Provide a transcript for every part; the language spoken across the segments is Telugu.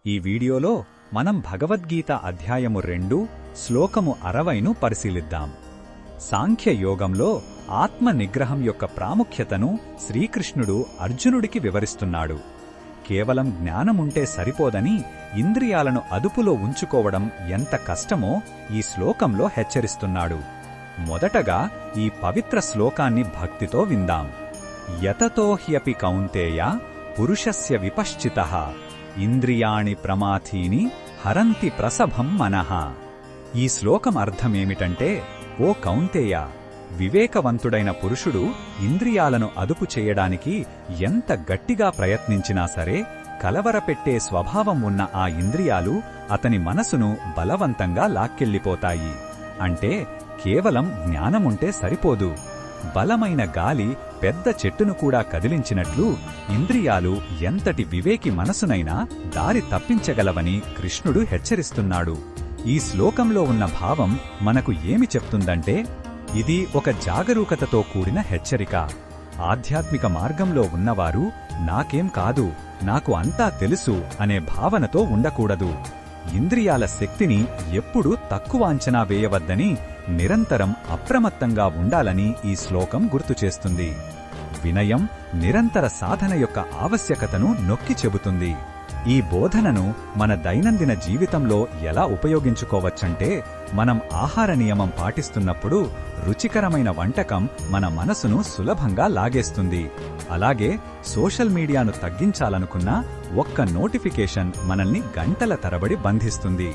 ఈ వీడియోలో మనం భగవద్గీత అధ్యాయము 2 శ్లోకము 60ను పరిశీలిద్దాం. సాంఖ్యయోగంలో ఆత్మ నిగ్రహం యొక్క ప్రాముఖ్యతను శ్రీకృష్ణుడు అర్జునుడికి వివరిస్తున్నాడు. కేవలం జ్ఞానముంటే సరిపోదని ఇంద్రియాలను అదుపులో ఉంచుకోవడం ఎంత కష్టమో ఈ శ్లోకంలో హెచ్చరిస్తున్నాడు. మొదటగా ఈ పవిత్ర శ్లోకాన్ని భక్తితో విందాం. యతతో హ్యపి కౌంతేయ పురుషస్య విపశ్చితః ఇంద్రియాణి ప్రమాథీని హరంతి ప్రసభం మనః. ఈ శ్లోకం అర్థమేమిటంటే, ఓ కౌంతేయ, వివేకవంతుడైన పురుషుడు ఇంద్రియాలను అదుపు చేయడానికి ఎంత గట్టిగా ప్రయత్నించినా సరే కలవరపెట్టే స్వభావం ఉన్న ఆ ఇంద్రియాలు అతని మనసును బలవంతంగా లాక్కెళ్ళిపోతాయి. అంటే కేవలం జ్ఞానముంటే సరిపోదు. బలమైన గాలి పెద్ద చెట్టును కూడా కదిలించినట్లు ఇంద్రియాలు ఎంతటి వివేకి మనసునైనా దారి తప్పించగలవని కృష్ణుడు హెచ్చరిస్తున్నాడు. ఈ శ్లోకంలో ఉన్న భావం మనకు ఏమి చెప్తుందంటే, ఇది ఒక జాగరూకతతో కూడిన హెచ్చరిక. ఆధ్యాత్మిక మార్గంలో ఉన్నవారు నాకేం కాదు, నాకు అంతా తెలుసు అనే భావనతో ఉండకూడదు. ఇంద్రియాల శక్తిని ఎప్పుడూ తక్కువ అంచనా వేయవద్దని నిరంతరం అప్రమత్తంగా ఉండాలని ఈ శ్లోకం గుర్తుచేస్తుంది. వినయం, నిరంతర సాధన యొక్క ఆవశ్యకతను నొక్కి చెబుతుంది. ఈ బోధనను మన దైనందిన జీవితంలో ఎలా ఉపయోగించుకోవచ్చంటే, మనం ఆహార నియమం పాటిస్తున్నప్పుడు రుచికరమైన వంటకం మన మనసును సులభంగా లాగేస్తుంది. అలాగే సోషల్ మీడియాను తగ్గించాలనుకున్నా ఒక్క నోటిఫికేషన్ మనల్ని గంటల తరబడి బంధిస్తుంది.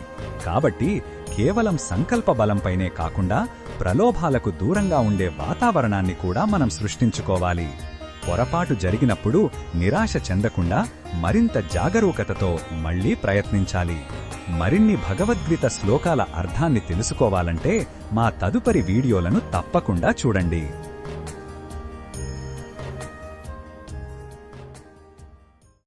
కాబట్టి కేవలం సంకల్ప బలంపైనే కాకుండా ప్రలోభాలకు దూరంగా ఉండే వాతావరణాన్ని కూడా మనం సృష్టించుకోవాలి. పొరపాటు జరిగినప్పుడు నిరాశ చెందకుండా మరింత జాగరూకతతో మళ్లీ ప్రయత్నించాలి. మరిన్ని భగవద్గీత శ్లోకాల అర్థాన్ని తెలుసుకోవాలంటే మా తదుపరి వీడియోలను తప్పకుండా చూడండి.